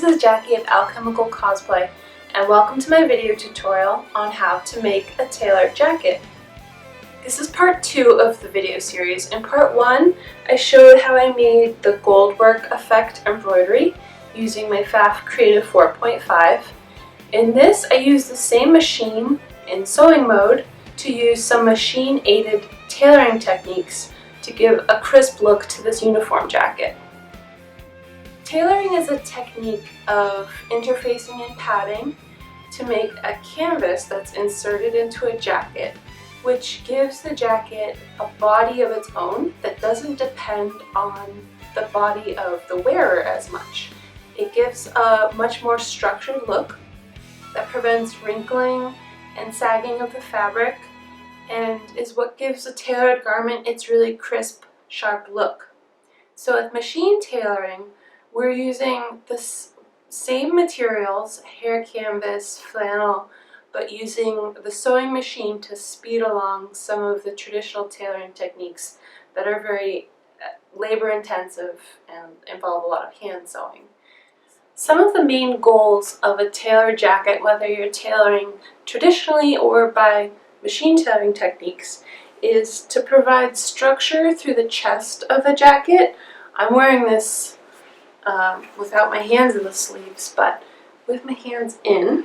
this is Jackie of Alchemical Cosplay, and welcome to my video tutorial on how to make a tailored jacket. This is part 2 of the video series. In part 1, I showed how I made the goldwork effect embroidery using my Pfaff Creative 4.5. In this, I used the same machine in sewing mode to use some machine-aided tailoring techniques to give a crisp look to this uniform jacket. Tailoring is a technique of interfacing and padding to make a canvas that's inserted into a jacket, which gives the jacket a body of its own that doesn't depend on the body of the wearer as much. It gives a much more structured look that prevents wrinkling and sagging of the fabric and is what gives a tailored garment its really crisp, sharp look. So with machine tailoring, we're using the same materials, hair canvas, flannel, but using the sewing machine to speed along some of the traditional tailoring techniques that are very labor intensive and involve a lot of hand sewing. Some of the main goals of a tailored jacket, whether you're tailoring traditionally or by machine tailoring techniques, is to provide structure through the chest of the jacket. I'm wearing this without my hands in the sleeves, but with my hands in,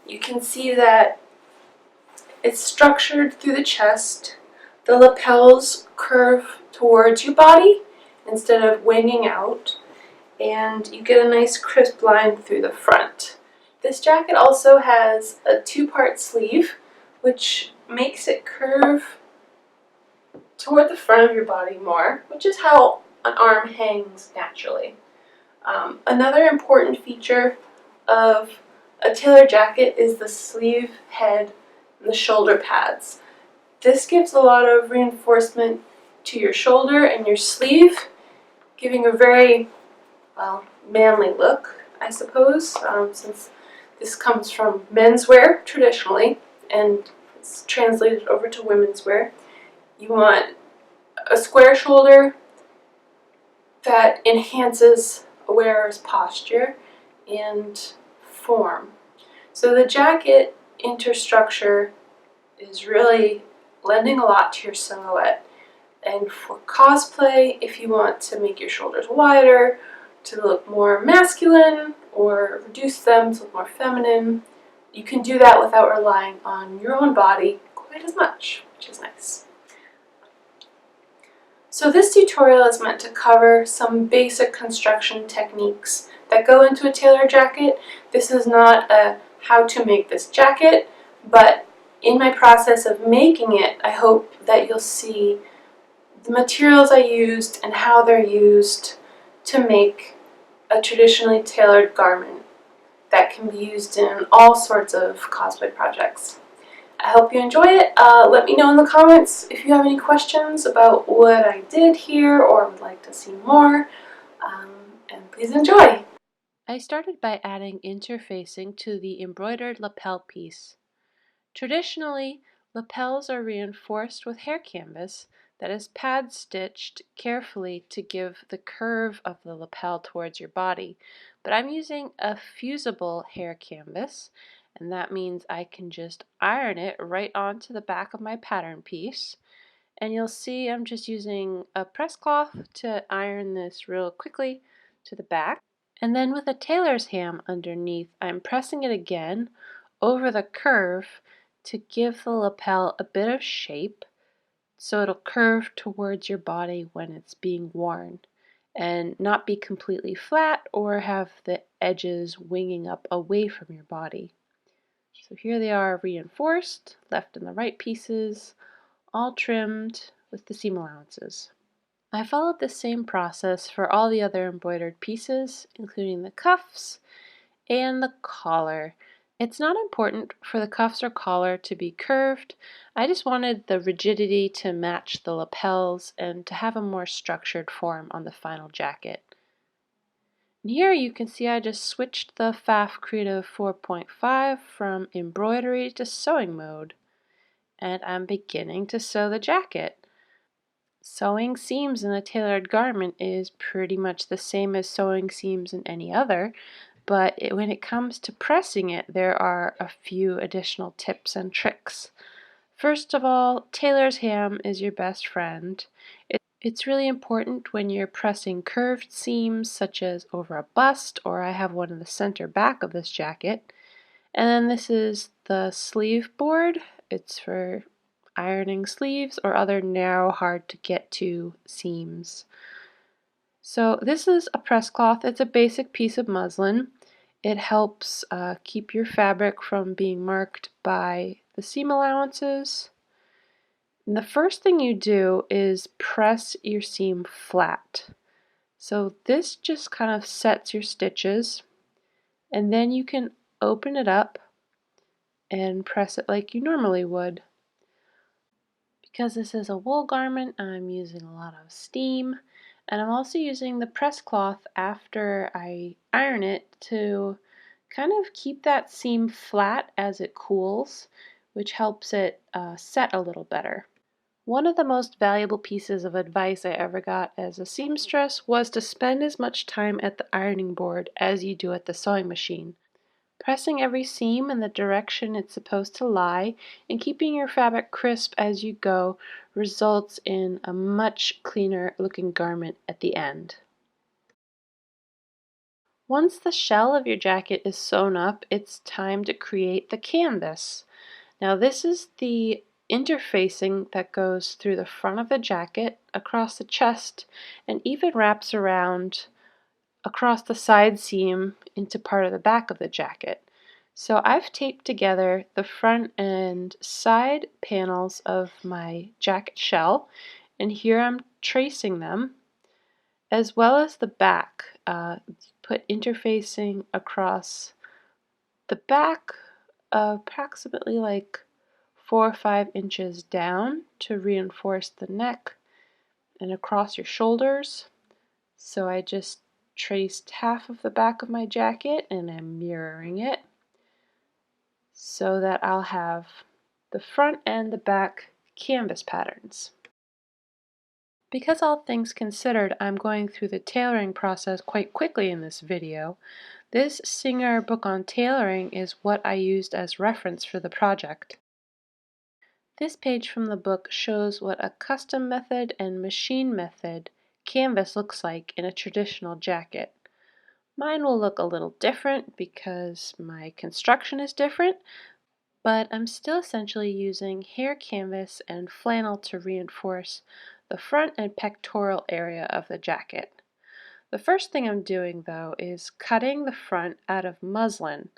you can see that it's structured through the chest. The lapels curve towards your body instead of winging out, and you get a nice crisp line through the front. This jacket also has a 2-part sleeve, which makes it curve toward the front of your body more, which is how an arm hangs naturally. Another important feature of a tailored jacket is the sleeve head and the shoulder pads. This gives a lot of reinforcement to your shoulder and your sleeve, giving a very, well, manly look, I suppose, since this comes from menswear traditionally and it's translated over to women's wear. You want a square shoulder that enhances a wearer's posture and form. So the jacket interstructure is really lending a lot to your silhouette. And for cosplay, if you want to make your shoulders wider, to look more masculine, or reduce them to look more feminine, you can do that without relying on your own body quite as much, which is nice. So this tutorial is meant to cover some basic construction techniques that go into a tailored jacket. This is not a how to make this jacket, but in my process of making it, I hope that you'll see the materials I used and how they're used to make a traditionally tailored garment that can be used in all sorts of cosplay projects. I hope you enjoy it. Let me know in the comments if you have any questions about what I did here or would like to see more, and please enjoy. I started by adding interfacing to the embroidered lapel piece. Traditionally, lapels are reinforced with hair canvas that is pad stitched carefully to give the curve of the lapel towards your body, but I'm using a fusible hair canvas, and that means I can just iron it right onto the back of my pattern piece. And you'll see I'm just using a press cloth to iron this real quickly to the back. And then with a tailor's ham underneath, I'm pressing it again over the curve to give the lapel a bit of shape so it'll curve towards your body when it's being worn and not be completely flat or have the edges winging up away from your body. So here they are reinforced, left and the right pieces, all trimmed with the seam allowances. I followed the same process for all the other embroidered pieces, including the cuffs and the collar. It's not important for the cuffs or collar to be curved. I just wanted the rigidity to match the lapels and to have a more structured form on the final jacket. And here you can see I just switched the Pfaff Creative 4.5 from embroidery to sewing mode, and I'm beginning to sew the jacket. Sewing seams in a tailored garment is pretty much the same as sewing seams in any other, but when it comes to pressing it, there are a few additional tips and tricks. First of all, tailor's ham is your best friend. It's really important when you're pressing curved seams, such as over a bust, or I have one in the center back of this jacket. And then this is the sleeve board. It's for ironing sleeves or other narrow, hard to get to seams. So this is a press cloth. It's a basic piece of muslin. It helps keep your fabric from being marked by the seam allowances. And the first thing you do is press your seam flat. So this just kind of sets your stitches, and then you can open it up and press it like you normally would. Because this is a wool garment, I'm using a lot of steam, and I'm also using the press cloth after I iron it to kind of keep that seam flat as it cools, which helps it set a little better. One of the most valuable pieces of advice I ever got as a seamstress was to spend as much time at the ironing board as you do at the sewing machine. Pressing every seam in the direction it's supposed to lie and keeping your fabric crisp as you go results in a much cleaner looking garment at the end. Once the shell of your jacket is sewn up, it's time to create the canvas. Now this is the interfacing that goes through the front of the jacket, across the chest, and even wraps around across the side seam into part of the back of the jacket. So I've taped together the front and side panels of my jacket shell, and here I'm tracing them, as well as the back. Put interfacing across the back, approximately like 4 or 5 inches down to reinforce the neck, and across your shoulders. So I just traced half of the back of my jacket and I'm mirroring it so that I'll have the front and the back canvas patterns. Because all things considered, I'm going through the tailoring process quite quickly in this video. This Singer book on tailoring is what I used as reference for the project. This page from the book shows what a custom method and machine method canvas looks like in a traditional jacket. Mine will look a little different because my construction is different, but I'm still essentially using hair canvas and flannel to reinforce the front and pectoral area of the jacket. The first thing I'm doing, though, is cutting the front out of muslin.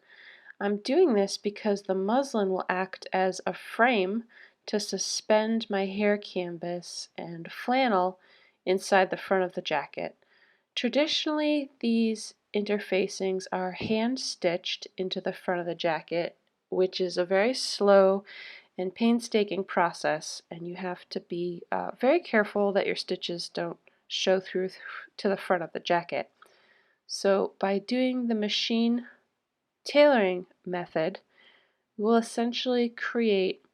I'm doing this because the muslin will act as a frame to suspend my hair canvas and flannel inside the front of the jacket. Traditionally, these interfacings are hand stitched into the front of the jacket, which is a very slow and painstaking process, and you have to be very careful that your stitches don't show through to the front of the jacket. So by doing the machine tailoring method, we'll essentially create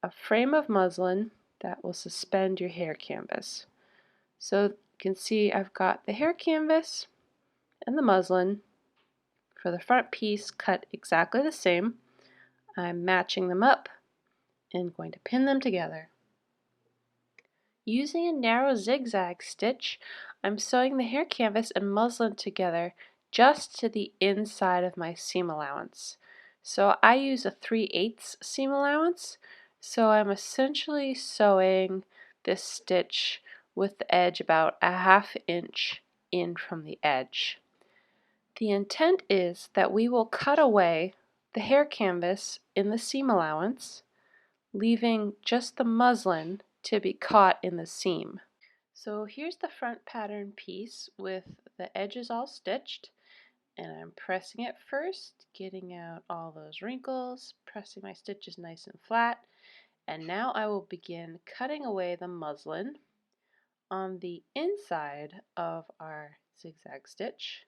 a frame of muslin that will suspend your hair canvas. So you can see I've got the hair canvas and the muslin for the front piece cut exactly the same. I'm matching them up and going to pin them together. Using a narrow zigzag stitch, I'm sewing the hair canvas and muslin together just to the inside of my seam allowance. So I use a 3/8 seam allowance, so I'm essentially sewing this stitch with the edge about a 1/2 inch in from the edge. The intent is that we will cut away the hair canvas in the seam allowance, leaving just the muslin to be caught in the seam. So here's the front pattern piece with the edges all stitched, and I'm pressing it first, getting out all those wrinkles, pressing my stitches nice and flat, and now I will begin cutting away the muslin on the inside of our zigzag stitch,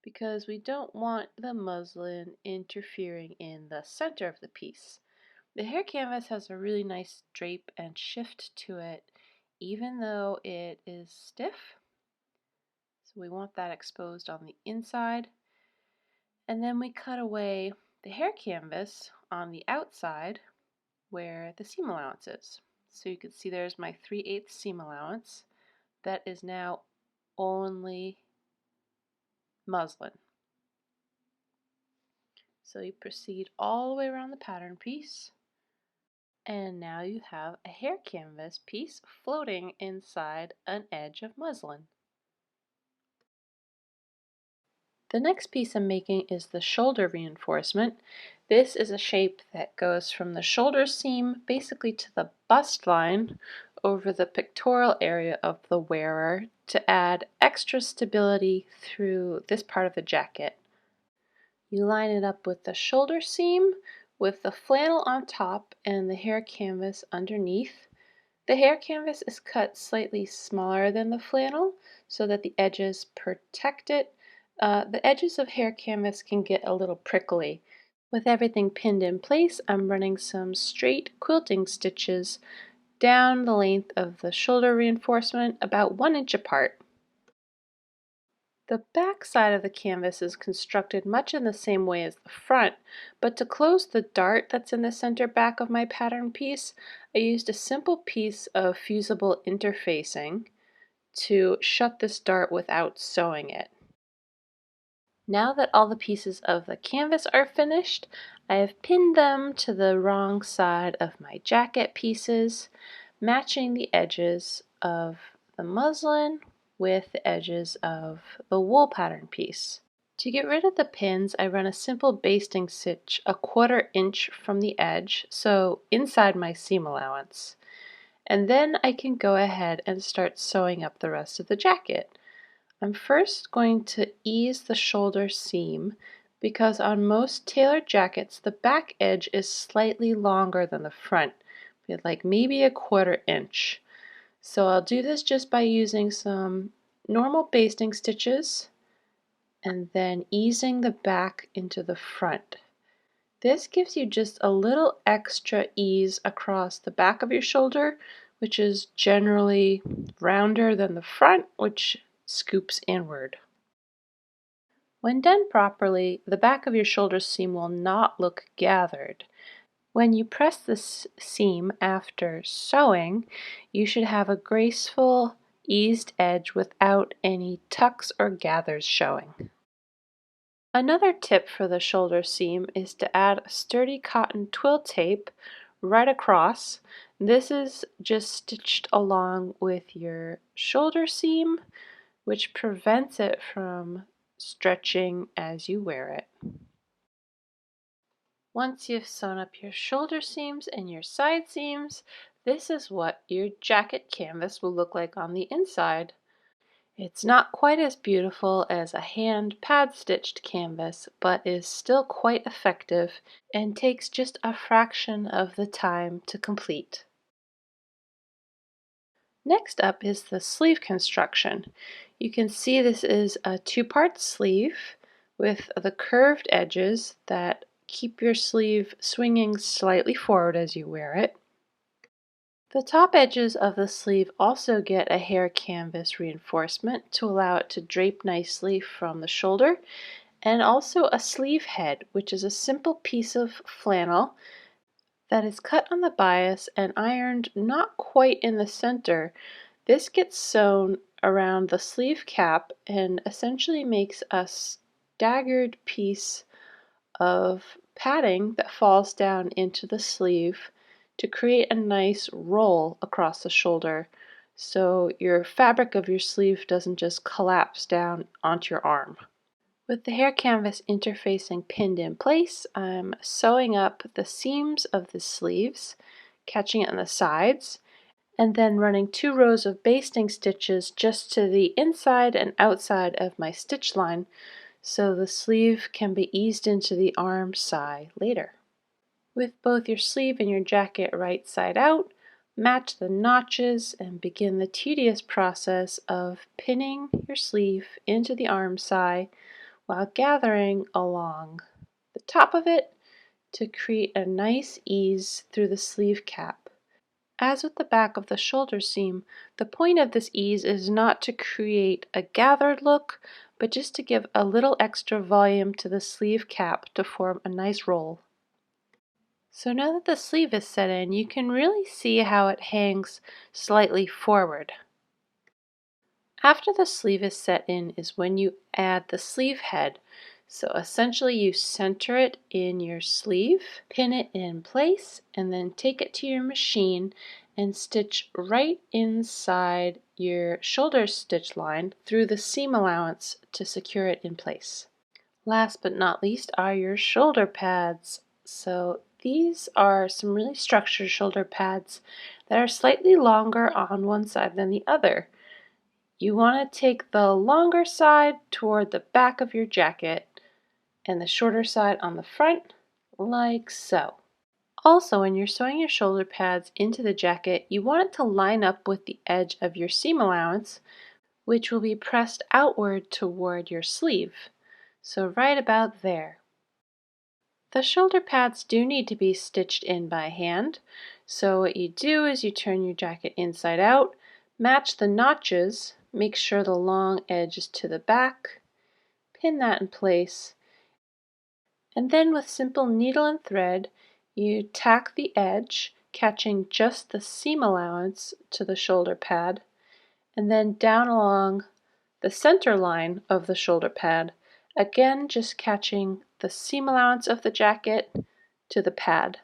because we don't want the muslin interfering in the center of the piece. The hair canvas has a really nice drape and shift to it, even though it is stiff. So we want that exposed on the inside. And then we cut away the hair canvas on the outside where the seam allowance is. So you can see there's my 3/8 seam allowance. That is now only muslin. So you proceed all the way around the pattern piece, and now you have a hair canvas piece floating inside an edge of muslin. The next piece I'm making is the shoulder reinforcement. This is a shape that goes from the shoulder seam basically to the bust line over the pectoral area of the wearer to add extra stability through this part of the jacket. You line it up with the shoulder seam with the flannel on top and the hair canvas underneath. The hair canvas is cut slightly smaller than the flannel so that the edges protect it. The edges of hair canvas can get a little prickly. With everything pinned in place, I'm running some straight quilting stitches down the length of the shoulder reinforcement about 1 inch apart. The back side of the canvas is constructed much in the same way as the front, but to close the dart that's in the center back of my pattern piece, I used a simple piece of fusible interfacing to shut this dart without sewing it. Now that all the pieces of the canvas are finished, I have pinned them to the wrong side of my jacket pieces, matching the edges of the muslin with the edges of the wool pattern piece. To get rid of the pins, I run a simple basting stitch a 1/4 inch from the edge, so inside my seam allowance. And then I can go ahead and start sewing up the rest of the jacket. I'm first going to ease the shoulder seam because on most tailored jackets the back edge is slightly longer than the front, like maybe a 1/4 inch. So I'll do this just by using some normal basting stitches and then easing the back into the front. This gives you just a little extra ease across the back of your shoulder, which is generally rounder than the front, which scoops inward. When done properly, the back of your shoulder seam will not look gathered. When you press the seam after sewing, you should have a graceful, eased edge without any tucks or gathers showing. Another tip for the shoulder seam is to add a sturdy cotton twill tape right across. This is just stitched along with your shoulder seam, which prevents it from stretching as you wear it. Once you've sewn up your shoulder seams and your side seams, this is what your jacket canvas will look like on the inside. It's not quite as beautiful as a hand pad stitched canvas, but is still quite effective and takes just a fraction of the time to complete. Next up is the sleeve construction. You can see this is a 2-part sleeve with the curved edges that keep your sleeve swinging slightly forward as you wear it. The top edges of the sleeve also get a hair canvas reinforcement to allow it to drape nicely from the shoulder, and also a sleeve head, which is a simple piece of flannel that is cut on the bias and ironed not quite in the center. This gets sewn around the sleeve cap and essentially makes a staggered piece of padding that falls down into the sleeve to create a nice roll across the shoulder so your fabric of your sleeve doesn't just collapse down onto your arm. With the hair canvas interfacing pinned in place, I'm sewing up the seams of the sleeves, catching it on the sides, and then running 2 rows of basting stitches just to the inside and outside of my stitch line so the sleeve can be eased into the arm side later. With both your sleeve and your jacket right side out, match the notches and begin the tedious process of pinning your sleeve into the arm side while gathering along the top of it to create a nice ease through the sleeve cap. As with the back of the shoulder seam, the point of this ease is not to create a gathered look, but just to give a little extra volume to the sleeve cap to form a nice roll. So now that the sleeve is set in, you can really see how it hangs slightly forward. After the sleeve is set in is when you add the sleeve head. So essentially you center it in your sleeve, pin it in place, and then take it to your machine and stitch right inside your shoulder stitch line through the seam allowance to secure it in place. Last but not least are your shoulder pads. So these are some really structured shoulder pads that are slightly longer on one side than the other. You want to take the longer side toward the back of your jacket and the shorter side on the front, like so. Also, when you're sewing your shoulder pads into the jacket, you want it to line up with the edge of your seam allowance, which will be pressed outward toward your sleeve. So right about there. The shoulder pads do need to be stitched in by hand. So what you do is you turn your jacket inside out, match the notches, make sure the long edge is to the back, pin that in place, and then with simple needle and thread, you tack the edge, catching just the seam allowance to the shoulder pad, and then down along the center line of the shoulder pad, again just catching the seam allowance of the jacket to the pad.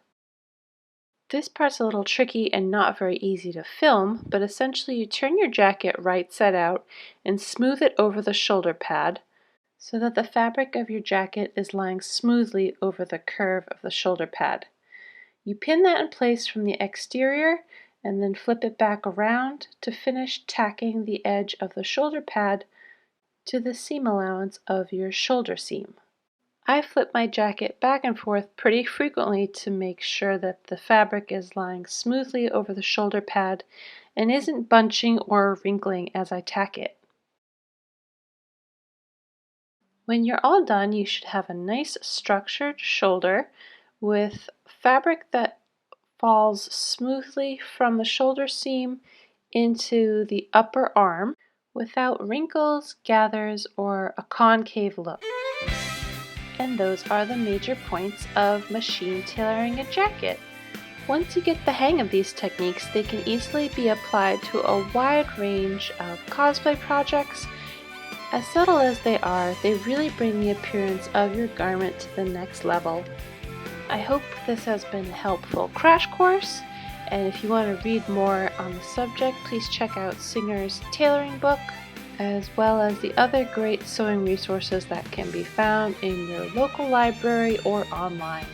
This part's a little tricky and not very easy to film, but essentially you turn your jacket right side out and smooth it over the shoulder pad so that the fabric of your jacket is lying smoothly over the curve of the shoulder pad. You pin that in place from the exterior and then flip it back around to finish tacking the edge of the shoulder pad to the seam allowance of your shoulder seam. I flip my jacket back and forth pretty frequently to make sure that the fabric is lying smoothly over the shoulder pad and isn't bunching or wrinkling as I tack it. When you're all done, you should have a nice structured shoulder with fabric that falls smoothly from the shoulder seam into the upper arm without wrinkles, gathers, or a concave look. And those are the major points of machine tailoring a jacket. Once you get the hang of these techniques, they can easily be applied to a wide range of cosplay projects. As subtle as they are, they really bring the appearance of your garment to the next level. I hope this has been a helpful crash course, and if you want to read more on the subject, please check out Singer's tailoring book, as well as the other great sewing resources that can be found in your local library or online.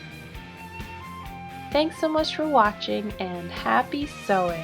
Thanks so much for watching, and happy sewing!